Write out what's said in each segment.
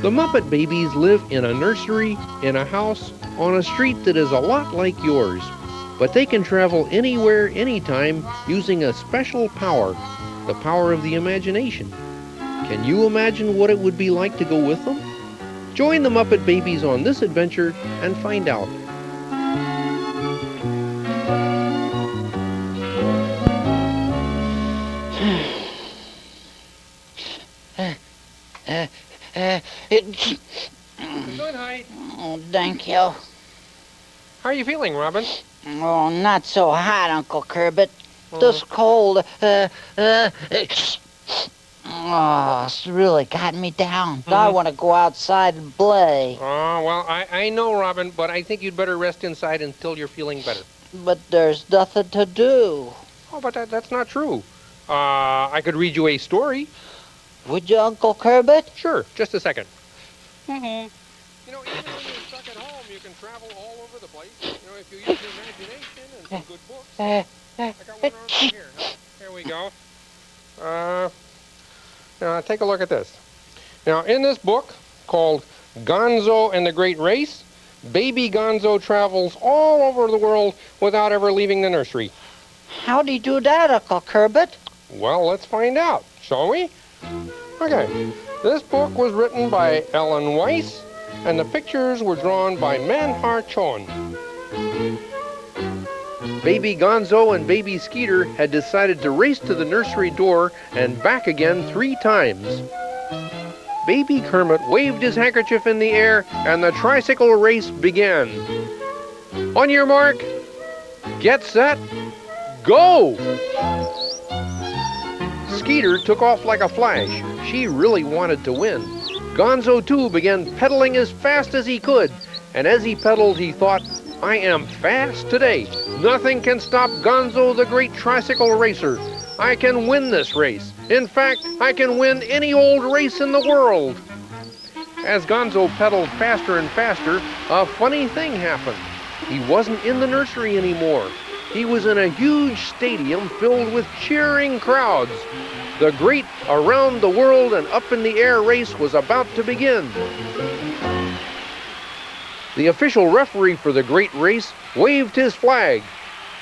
The Muppet Babies live in a nursery, in a house, on a street that is a lot like yours. But they can travel anywhere, anytime, using a special power, the power of the imagination. Can you imagine what it would be like to go with them? Join the Muppet Babies on this adventure and find out. Good height. Oh, thank you. How are you feeling, Robin? Oh, not so hot, Uncle Kerbit. This cold, oh, it's really got me down. I want to go outside and play. Oh, well, I know, Robin, but I think you'd better rest inside until you're feeling better. But there's nothing to do. Oh, but that's not true. I could read you a story. Would you, Uncle Kerbit? Sure, just a second. You know, even when you're stuck at home, you can travel all over the place. You know, if you use your imagination and some good books. I got one right here. Here we go. Now, take a look at this. Now, in this book called Gonzo and the Great Race, baby Gonzo travels all over the world without ever leaving the nursery. How'd he do that, Uncle Kerbit? Well, let's find out, shall we? Okay, this book was written by Ellen Weiss, and the pictures were drawn by Manhar Chon. Baby Gonzo and Baby Skeeter had decided to race to the nursery door and back again 3 times. Baby Kermit waved his handkerchief in the air, and the tricycle race began. On your mark, get set, go! Skeeter took off like a flash. She really wanted to win. Gonzo, too, began pedaling as fast as he could, and as he pedaled, he thought, I am fast today. Nothing can stop Gonzo, the great tricycle racer. I can win this race. In fact, I can win any old race in the world. As Gonzo pedaled faster and faster, a funny thing happened. He wasn't in the nursery anymore. He was in a huge stadium filled with cheering crowds. The great around the world and up in the air race was about to begin. The official referee for the great race waved his flag.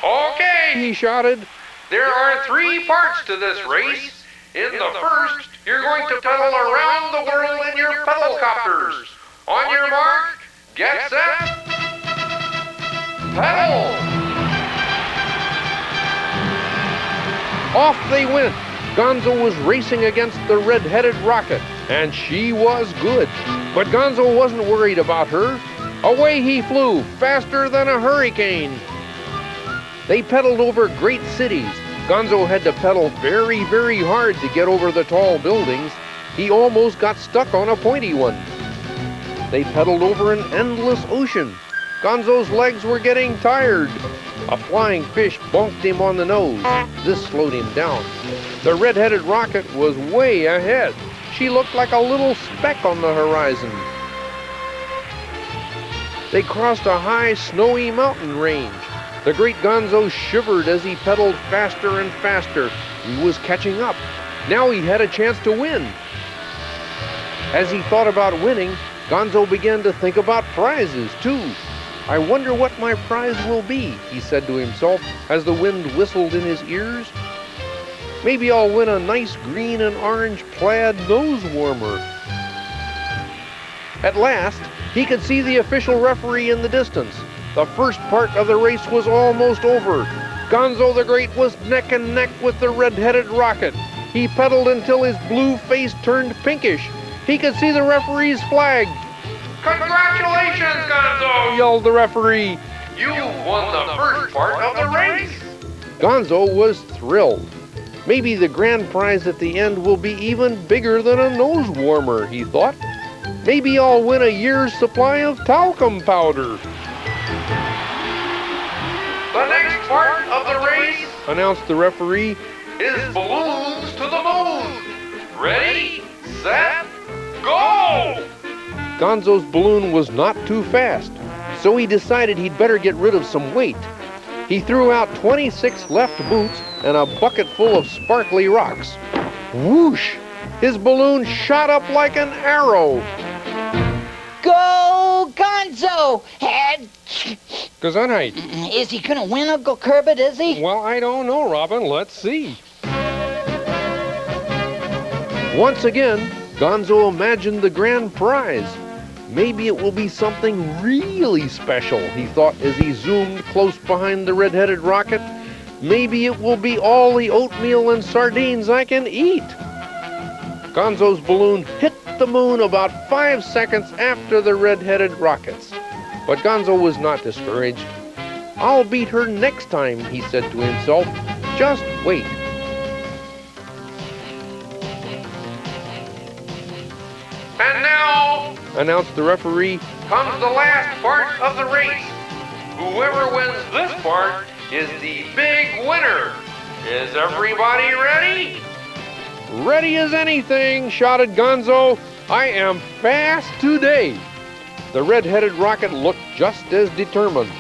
Okay, he shouted. There are 3 parts to this race. In the first, you're going to pedal around the world in your pedal copters. On your mark, get set, pedal! Off they went. Gonzo was racing against the red-headed rocket, and she was good. But Gonzo wasn't worried about her. Away he flew, faster than a hurricane. They pedaled over great cities. Gonzo had to pedal very, very hard to get over the tall buildings. He almost got stuck on a pointy one. They pedaled over an endless ocean. Gonzo's legs were getting tired. A flying fish bumped him on the nose. This slowed him down. The red-headed rocket was way ahead. She looked like a little speck on the horizon. They crossed a high, snowy mountain range. The great Gonzo shivered as he pedaled faster and faster. He was catching up. Now he had a chance to win. As he thought about winning, Gonzo began to think about prizes, too. I wonder what my prize will be, he said to himself as the wind whistled in his ears. Maybe I'll win a nice green and orange plaid nose warmer. At last, he could see the official referee in the distance. The first part of the race was almost over. Gonzo the Great was neck and neck with the red-headed rocket. He pedaled until his blue face turned pinkish. He could see the referee's flag. Congratulations, Gonzo, yelled the referee. You won the first part of the race. Gonzo was thrilled. Maybe the grand prize at the end will be even bigger than a nose warmer, he thought. Maybe I'll win a year's supply of talcum powder. The next part of the race, announced the referee, is balloons to the moon. Ready, set, go! Gonzo's balloon was not too fast, so he decided he'd better get rid of some weight. He threw out 26 left boots and a bucket full of sparkly rocks. Whoosh! His balloon shot up like an arrow. Go, Gonzo! Gesundheit. Is he gonna win, Uncle Kerbert, is he? Well, I don't know, Robin. Let's see. Once again, Gonzo imagined the grand prize. Maybe it will be something really special, he thought as he zoomed close behind the red-headed rocket. Maybe it will be all the oatmeal and sardines I can eat. Gonzo's balloon hit the moon about 5 seconds after the red-headed rockets. But Gonzo was not discouraged. I'll beat her next time, he said to himself. Just wait. And now, Announced the referee. comes the last part of the race. Whoever wins this part is the big winner. Is everybody ready? Ready as anything, shouted Gonzo. I am fast today. The red-headed rocket looked just as determined.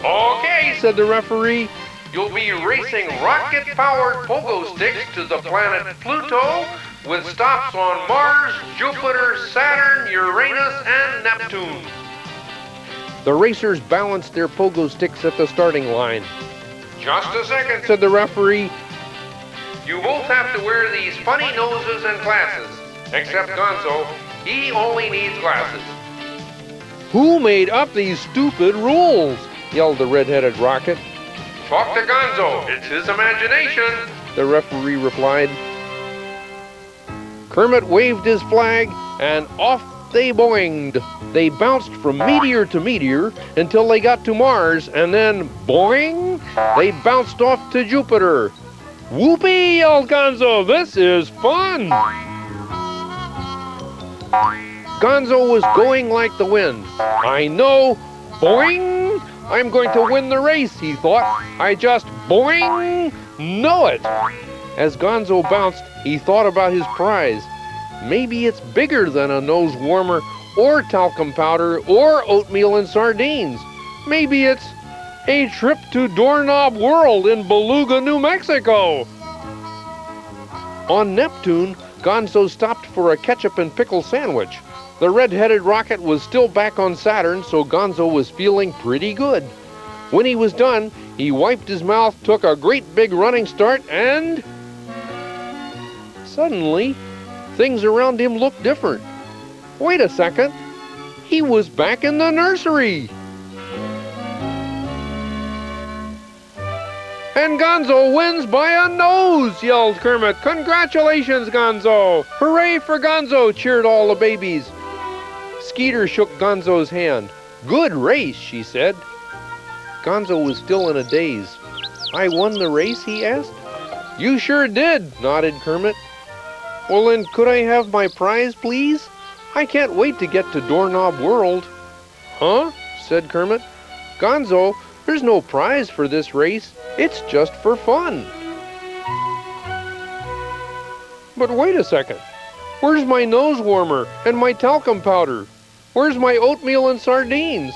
Okay, Said the referee. you'll be racing rocket-powered pogo sticks to the planet Pluto with stops on Mars, Jupiter, Saturn, Uranus, and Neptune. The racers balanced their pogo sticks at the starting line. Just a second. Said the referee. You both have to wear these funny noses and glasses. Except Gonzo, he only needs glasses. Who made up these stupid rules? Yelled the red-headed rocket. Talk to Gonzo, it's his imagination. The referee replied. Kermit waved his flag, and off they boinged. They bounced from meteor to meteor until they got to Mars, and then, boing, they bounced off to Jupiter. Whoopee, yelled Gonzo, this is fun! Gonzo was going like the wind. I know, boing, I'm going to win the race, he thought. I just, boing, know it. As Gonzo bounced, he thought about his prize. Maybe it's bigger than a nose warmer, or talcum powder, or oatmeal and sardines. Maybe it's a trip to Doorknob World in Beluga, New Mexico. On Neptune, Gonzo stopped for a ketchup and pickle sandwich. The red-headed rocket was still back on Saturn, so Gonzo was feeling pretty good. When he was done, he wiped his mouth, took a great big running start, and suddenly, things around him looked different. Wait a second. He was back in the nursery. And Gonzo wins by a nose, yelled Kermit. Congratulations, Gonzo. Hooray for Gonzo, cheered all the babies. Skeeter shook Gonzo's hand. Good race, she said. Gonzo was still in a daze. I won the race, he asked. You sure did, nodded Kermit. Well then, could I have my prize, please? I can't wait to get to Doorknob World. Huh? Said Kermit. Gonzo, there's no prize for this race. It's just for fun. But wait a second. Where's my nose warmer and my talcum powder? Where's my oatmeal and sardines?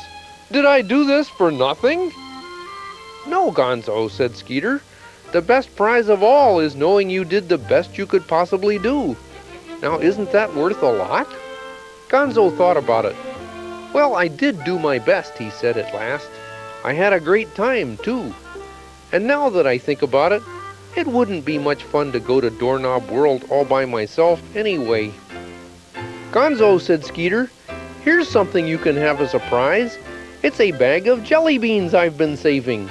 Did I do this for nothing? No, Gonzo, said Skeeter. The best prize of all is knowing you did the best you could possibly do. Now, isn't that worth a lot? Gonzo thought about it. Well, I did do my best, he said at last. I had a great time, too. And now that I think about it, it wouldn't be much fun to go to Doorknob World all by myself anyway. Gonzo, said Skeeter, here's something you can have as a prize. It's a bag of jelly beans I've been saving.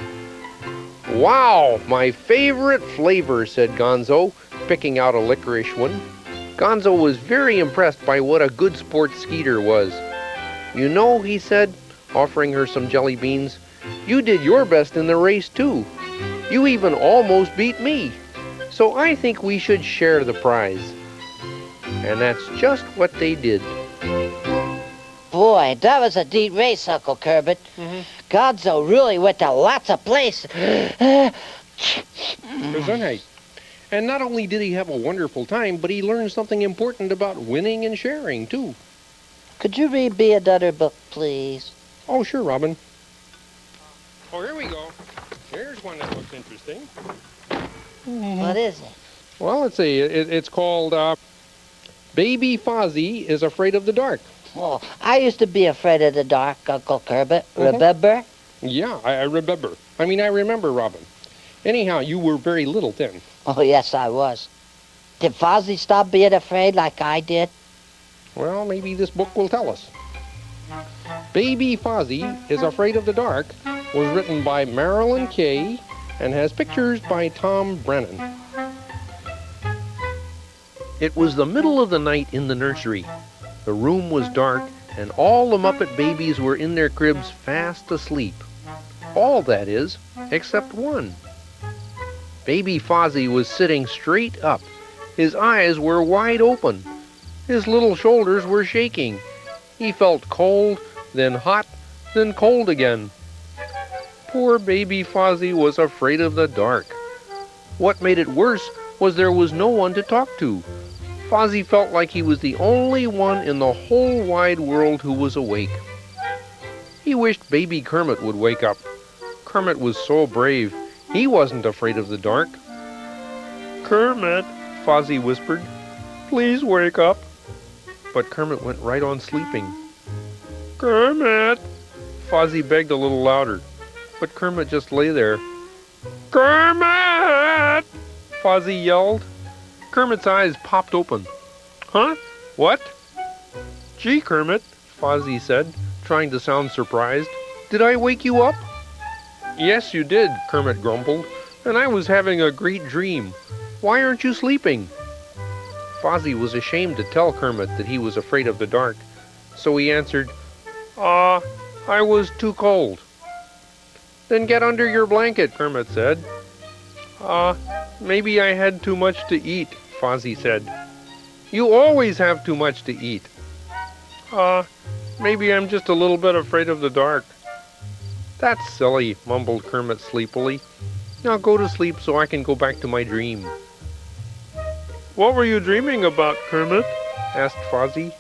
Wow, my favorite flavor, said Gonzo, picking out a licorice one. Gonzo was very impressed by what a good sport Skeeter was. You know, he said, offering her some jelly beans, you did your best in the race too. You even almost beat me. So I think we should share the prize. And that's just what they did. Boy, that was a deep race, Uncle Kerbert. Gonzo really went to lots of places. Gesundheit. And not only did he have a wonderful time, but he learned something important about winning and sharing, too. Could you read me another book, please? Oh, sure, Robin. Oh, here we go. Here's one that looks interesting. What is it? Well, let's see. It's called Baby Fozzie is Afraid of the Dark. Oh, I used to be afraid of the dark, Uncle Kermit. Remember? Yeah, I remember. I remember, Robin. Anyhow, you were very little then. Oh, yes, I was. Did Fozzie stop being afraid like I did? Well, maybe this book will tell us. Baby Fozzie is Afraid of the Dark was written by Marilyn Kay and has pictures by Tom Brennan. It was the middle of the night in the nursery. The room was dark, and all the Muppet babies were in their cribs fast asleep. All, that is, except one. Baby Fozzie was sitting straight up. His eyes were wide open. His little shoulders were shaking. He felt cold, then hot, then cold again. Poor Baby Fozzie was afraid of the dark. What made it worse was there was no one to talk to. Fozzie felt like he was the only one in the whole wide world who was awake. He wished Baby Kermit would wake up. Kermit was so brave. He wasn't afraid of the dark. "Kermit," Fozzie whispered, "please wake up." But Kermit went right on sleeping. "Kermit," Fozzie begged a little louder, but Kermit just lay there. "Kermit!" Fozzie yelled. Kermit's eyes popped open. "Huh? What?" "Gee, Kermit," Fozzie said, trying to sound surprised. "Did I wake you up?" "Yes, you did," Kermit grumbled, "and I was having a great dream. Why aren't you sleeping?" Fozzie was ashamed to tell Kermit that he was afraid of the dark, so he answered, I was too cold." "Then get under your blanket," Kermit said. Maybe I had too much to eat," Fozzie said. "You always have too much to eat." Maybe I'm just a little bit afraid of the dark." "That's silly," mumbled Kermit sleepily. "Now go to sleep so I can go back to my dream." "What were you dreaming about, Kermit?" asked Fozzie.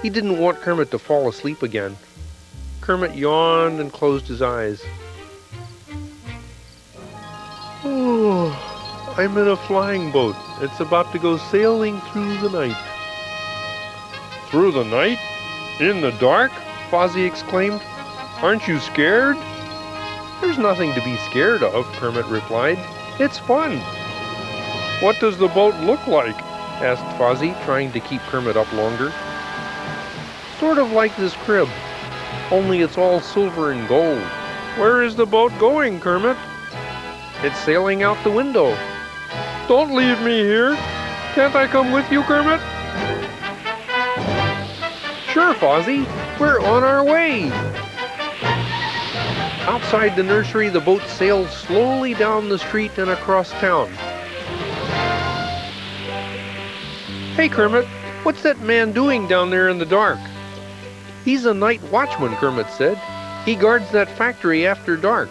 He didn't want Kermit to fall asleep again. Kermit yawned and closed his eyes. "Oh, I'm in a flying boat. It's about to go sailing through the night." "Through the night? In the dark?" Fozzie exclaimed. "Aren't you scared?" "There's nothing to be scared of," Kermit replied. "It's fun." "What does the boat look like?" asked Fozzie, trying to keep Kermit up longer. "Sort of like this crib, only it's all silver and gold." "Where is the boat going, Kermit?" "It's sailing out the window." "Don't leave me here. Can't I come with you, Kermit?" "Sure, Fozzie. We're on our way." Outside the nursery, the boat sailed slowly down the street and across town. "Hey, Kermit, what's that man doing down there in the dark?" "He's a night watchman," Kermit said. "He guards that factory after dark."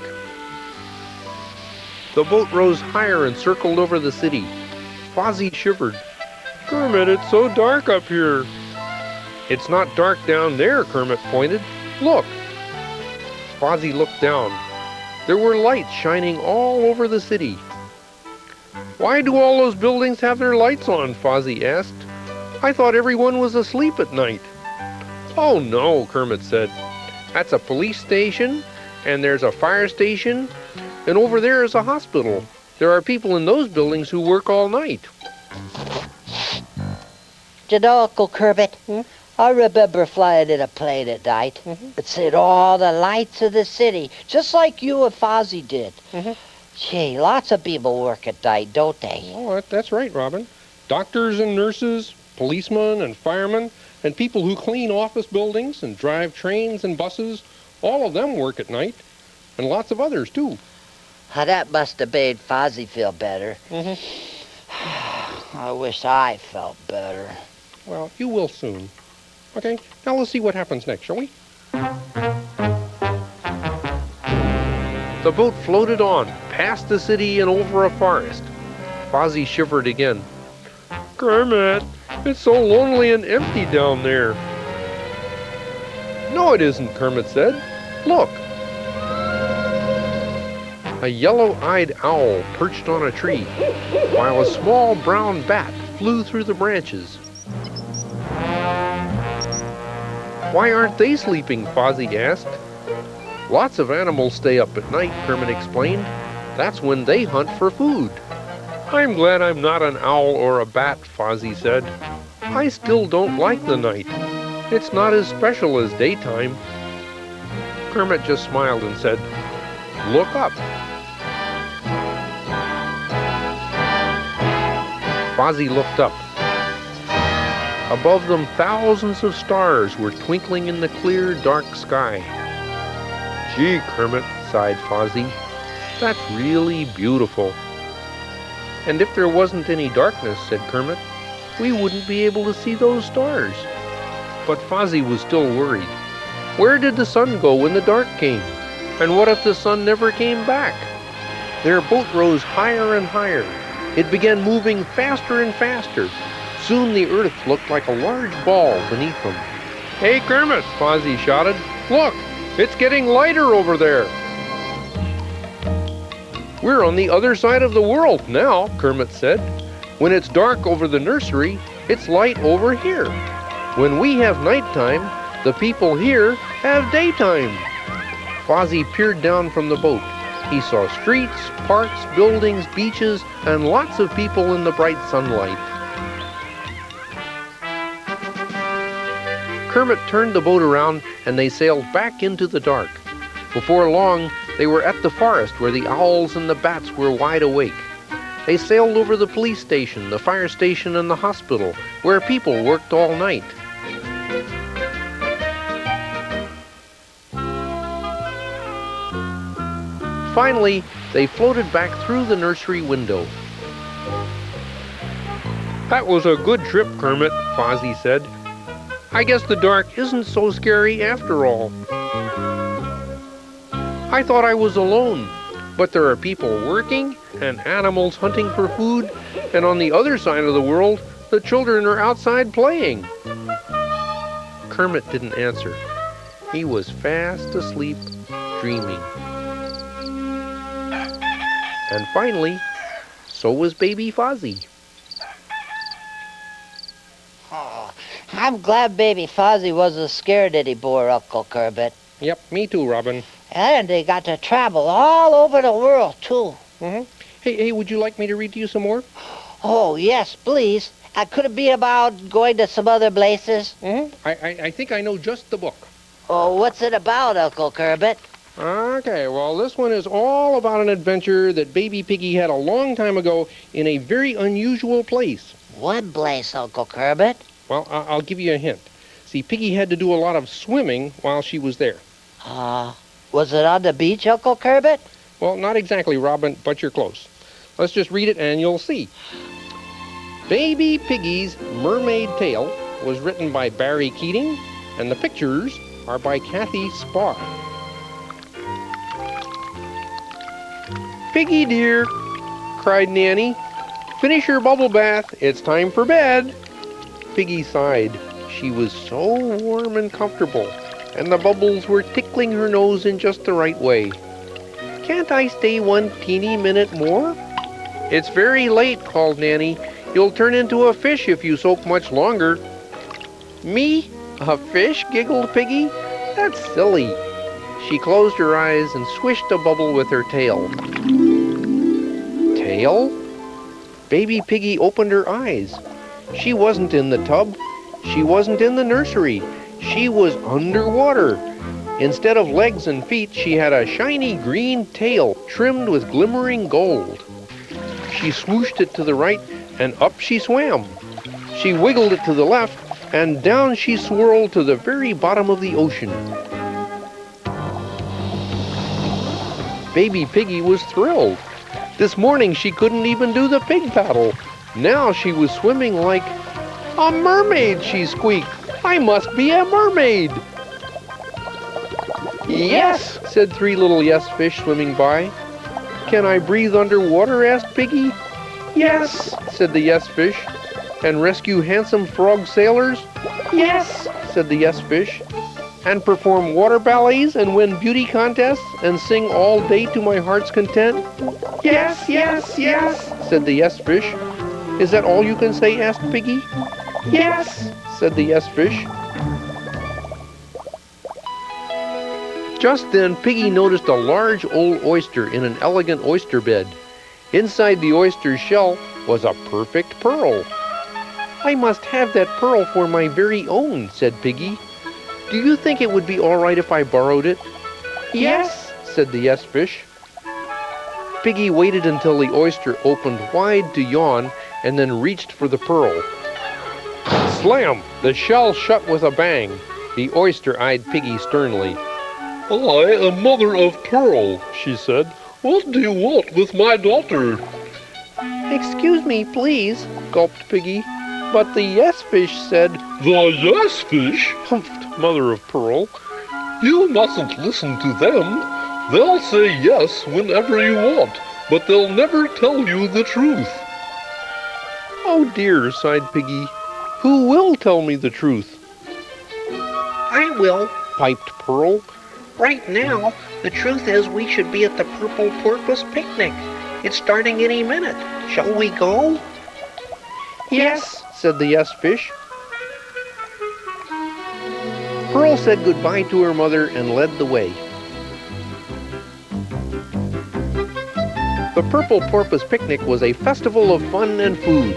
The boat rose higher and circled over the city. Fozzie shivered. "Kermit, it's so dark up here." "It's not dark down there," Kermit pointed. "Look." Fozzie looked down. There were lights shining all over the city. "Why do all those buildings have their lights on?" Fozzie asked. "I thought everyone was asleep at night." "Oh no," Kermit said. "That's a police station, and there's a fire station, and over there is a hospital. There are people in those buildings who work all night." You know, Uncle Kermit, I remember flying in a plane at night and seeing all the lights of the city, just like you and Fozzie did. Gee, lots of people work at night, don't they? Oh, that's right, Robin. Doctors and nurses, policemen and firemen, and people who clean office buildings and drive trains and buses, all of them work at night, and lots of others, too. That must have made Fozzie feel better. I wish I felt better. Well, you will soon. Okay, now let's see what happens next, shall we? The boat floated on, past the city and over a forest. Fozzie shivered again. "Kermit, it's so lonely and empty down there." "No, it isn't," Kermit said. "Look." A yellow-eyed owl perched on a tree, while a small brown bat flew through the branches. Why aren't they sleeping? Fozzie asked. Lots of animals stay up at night, Kermit explained. That's when they hunt for food. I'm glad I'm not an owl or a bat, Fozzie said. I still don't like the night. It's not as special as daytime. Kermit just smiled and said, Look up. Fozzie looked up. Above them, thousands of stars were twinkling in the clear, dark sky. Gee, Kermit, sighed Fozzie, that's really beautiful. And if there wasn't any darkness, said Kermit, we wouldn't be able to see those stars. But Fozzie was still worried. Where did the sun go when the dark came? And what if the sun never came back? Their boat rose higher and higher. It began moving faster and faster. Soon the earth looked like a large ball beneath them. Hey, Kermit, Fozzie shouted. Look, it's getting lighter over there. We're on the other side of the world now, Kermit said. When it's dark over the nursery, it's light over here. When we have nighttime, the people here have daytime. Fozzie peered down from the boat. He saw streets, parks, buildings, beaches, and lots of people in the bright sunlight. Kermit turned the boat around and they sailed back into the dark. Before long, they were at the forest where the owls and the bats were wide awake. They sailed over the police station, the fire station, and the hospital, where people worked all night. Finally, they floated back through the nursery window. That was a good trip, Kermit, Fozzie said. I guess the dark isn't so scary after all. I thought I was alone, but there are people working and animals hunting for food, and on the other side of the world, the children are outside playing. Kermit didn't answer. He was fast asleep, dreaming. And finally, so was baby Fozzie. Oh, I'm glad baby Fozzie wasn't scared anymore, Uncle Kermit. Yep, me too, Robin. And they got to travel all over the world, too. Hey, would you like me to read to you some more? Oh, yes, please. Could it be about going to some other places? I think I know just the book. Oh, what's it about, Uncle Kermit? Okay, well, this one is all about an adventure that baby Piggy had a long time ago in a very unusual place. What place, Uncle Kermit? Well, I'll give you a hint. See, Piggy had to do a lot of swimming while she was there. Was it on the beach, Uncle Kermit? Well, not exactly, Robin, but you're close. Let's just read it and you'll see. Baby Piggy's Mermaid Tale was written by Barry Keating, and the pictures are by Kathy Spar. Piggy dear, cried Nanny, finish your bubble bath. It's time for bed. Piggy sighed. She was so warm and comfortable, and the bubbles were tickling her nose in just the right way. Can't I stay one teeny minute more? It's very late, called Nanny. You'll turn into a fish if you soak much longer. Me? A fish? Giggled Piggy. That's silly. She closed her eyes and swished a bubble with her tail. Tail? Baby Piggy opened her eyes. She wasn't in the tub. She wasn't in the nursery. She was underwater. Instead of legs and feet, she had a shiny green tail trimmed with glimmering gold. She swooshed it to the right, and up she swam. She wiggled it to the left, and down she swirled to the very bottom of the ocean. Baby Piggy was thrilled. This morning she couldn't even do the pig paddle. Now she was swimming like a mermaid, she squeaked. I must be a mermaid. Yes, said three little yes fish swimming by. Can I breathe underwater? Asked Piggy. Yes, said the yes fish. And rescue handsome frog sailors? Yes, said the yes fish. And perform water ballets and win beauty contests and sing all day to my heart's content? Yes, yes, yes, said the yes fish. Is that all you can say? Asked Piggy. Yes, said the yes fish. Just then, Piggy noticed a large old oyster in an elegant oyster bed. Inside the oyster's shell was a perfect pearl. "I must have that pearl for my very own," said Piggy. "Do you think it would be all right if I borrowed it?" "Yes," said the yes fish. Piggy waited until the oyster opened wide to yawn and then reached for the pearl. Slam! The shell shut with a bang. The oyster eyed Piggy sternly. "I am mother of pearl," she said. "What do you want with my daughter?" "Excuse me, please," gulped Piggy, but the yes fish said, "The yes fish? humphed mother of pearl. You mustn't listen to them. They'll say yes whenever you want, but they'll never tell you the truth." "Oh dear," sighed Piggy. "Who will tell me the truth?" "I will. Piped Pearl. Right now, the truth is we should be at the Purple Porpoise picnic. It's starting any minute. Shall we go?" "Yes," said the yes fish. Pearl said goodbye to her mother and led the way. The Purple Porpoise picnic was a festival of fun and food.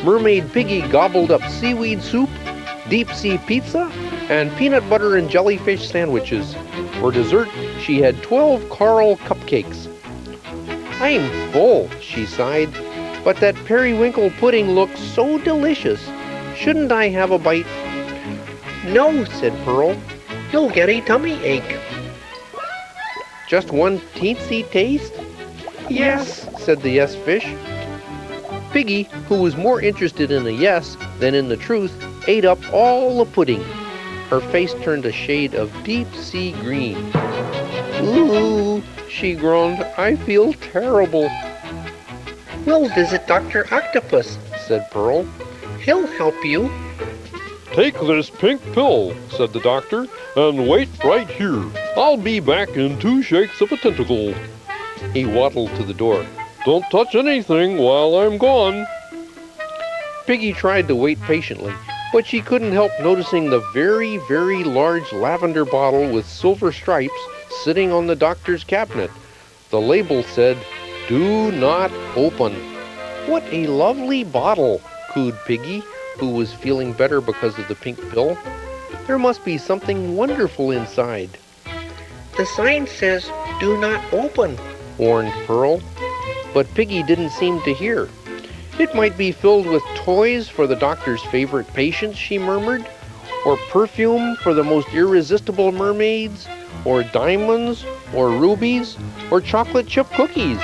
Mermaid Piggy gobbled up seaweed soup, deep-sea pizza, and peanut butter and jellyfish sandwiches. For dessert, she had 12 coral cupcakes. "I'm full," she sighed, "but that periwinkle pudding looks so delicious. Shouldn't I have a bite?" "No," said Pearl. "You'll get a tummy ache." "Just one teensy taste?" "Yes," said the yes fish. Piggy, who was more interested in the yes than in the truth, ate up all the pudding. Her face turned a shade of deep sea green. "Ooh," she groaned, "I feel terrible." "We'll visit Dr. Octopus," said Pearl. "He'll help you." "Take this pink pill," said the doctor, "and wait right here. I'll be back in 2 shakes of a tentacle." He waddled to the door. "Don't touch anything while I'm gone." Piggy tried to wait patiently, but she couldn't help noticing the very, very large lavender bottle with silver stripes sitting on the doctor's cabinet. The label said, "Do not open." "What a lovely bottle," cooed Piggy, who was feeling better because of the pink pill. "There must be something wonderful inside." "The sign says, 'Do not open,'" warned Pearl. But Piggy didn't seem to hear. "It might be filled with toys for the doctor's favorite patients," she murmured, "or perfume for the most irresistible mermaids, or diamonds, or rubies, or chocolate chip cookies."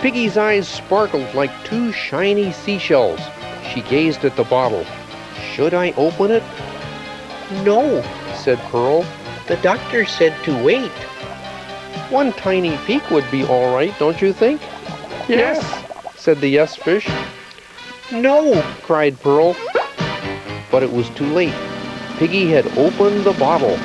Piggy's eyes sparkled like 2 shiny seashells. She gazed at the bottle. "Should I open it?" "No," said Pearl. "the doctor said to wait." "One tiny peek would be all right, don't you think?" "Yes," said the yes fish. "No," cried Pearl. But it was too late. Piggy had opened the bottle.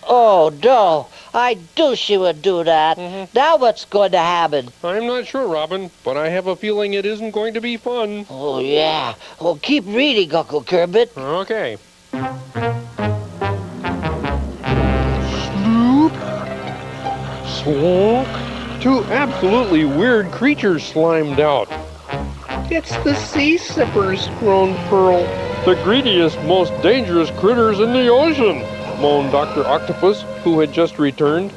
Oh, no. I knew she would do that. Now what's going to happen? I'm not sure, Robin, but I have a feeling it isn't going to be fun. Oh, yeah. Well, keep reading, Uncle Kermit. Okay. Slunk. 2 absolutely weird creatures slimed out. "It's the sea sippers," Groaned Pearl. "The greediest, most dangerous critters in the ocean," moaned Dr. Octopus, who had just returned.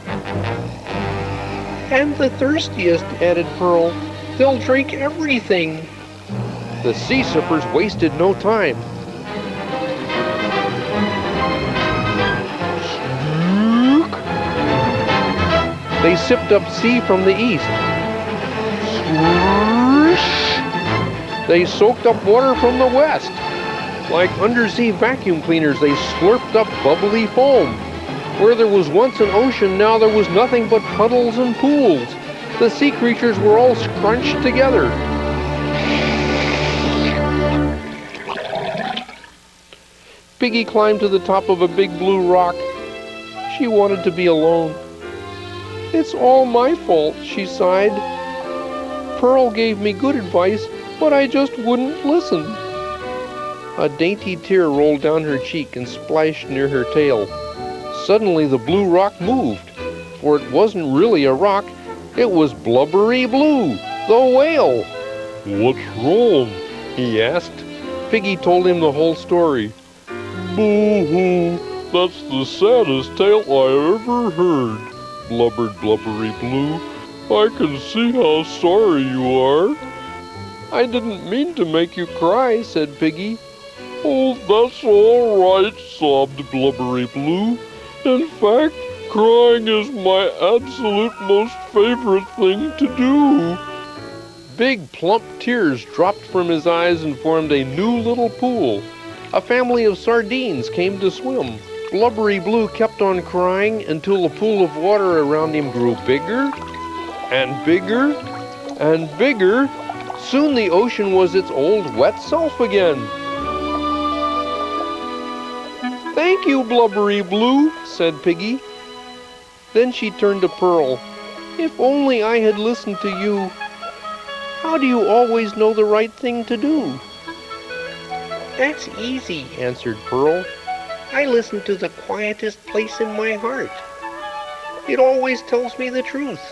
"And the thirstiest," added Pearl. "They'll drink everything." The sea sippers wasted no time. They sipped up sea from the east. They soaked up water from the west. Like undersea vacuum cleaners, they slurped up bubbly foam. Where there was once an ocean, now there was nothing but puddles and pools. The sea creatures were all scrunched together. Piggy climbed to the top of a big blue rock. She wanted to be alone. "It's all my fault," she sighed. "Pearl gave me good advice, but I just wouldn't listen." A dainty tear rolled down her cheek and splashed near her tail. Suddenly the blue rock moved, for it wasn't really a rock, it was Blubbery Blue, the whale. What's wrong? He asked. Piggy told him the whole story. Boo-hoo, that's the saddest tale I ever heard, blubbered Blubbery Blue. I can see how sorry you are. I didn't mean to make you cry, said Piggy. Oh, that's all right, sobbed Blubbery Blue. In fact, crying is my absolute most favorite thing to do. Big plump tears dropped from his eyes and formed a new little pool. A family of sardines came to swim. Blubbery Blue kept on crying until the pool of water around him grew bigger and bigger and bigger. Soon the ocean was its old wet self again. Thank you, Blubbery Blue, said Piggy. Then she turned to Pearl. If only I had listened to you. How do you always know the right thing to do? That's easy, Answered Pearl. I listen to the quietest place in my heart. It always tells me the truth.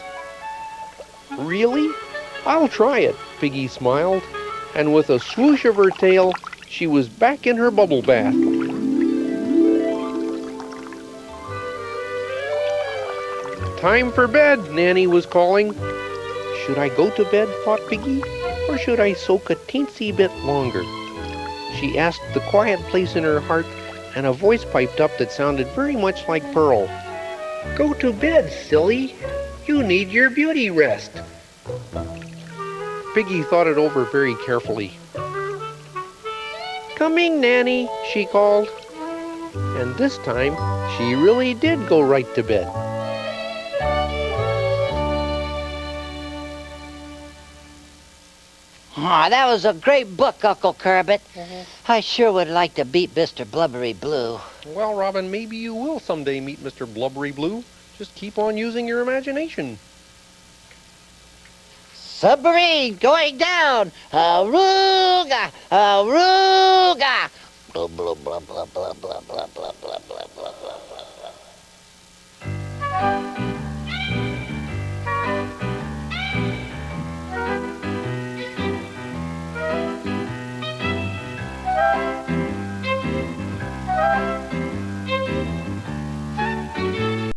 Really? I'll try it, Piggy smiled, and with a swoosh of her tail, she was back in her bubble bath. Time for bed, Nanny was calling. Should I go to bed, thought Piggy, or should I soak a teensy bit longer? She asked the quiet place in her heart, and a voice piped up that sounded very much like Pearl. Go to bed, silly. You need your beauty rest. Piggy thought it over very carefully. Coming, Nanny, she called. And this time, she really did go right to bed. Aw, that was a great book, Uncle Kerbit. I sure would like to beat Mr. Blubbery Blue. Well, Robin, maybe you will someday meet Mr. Blubbery Blue. Just keep on using your imagination. Submarine going down! Aruga! Aruga! Blah, blah, blah, blah, blah, blah, blah.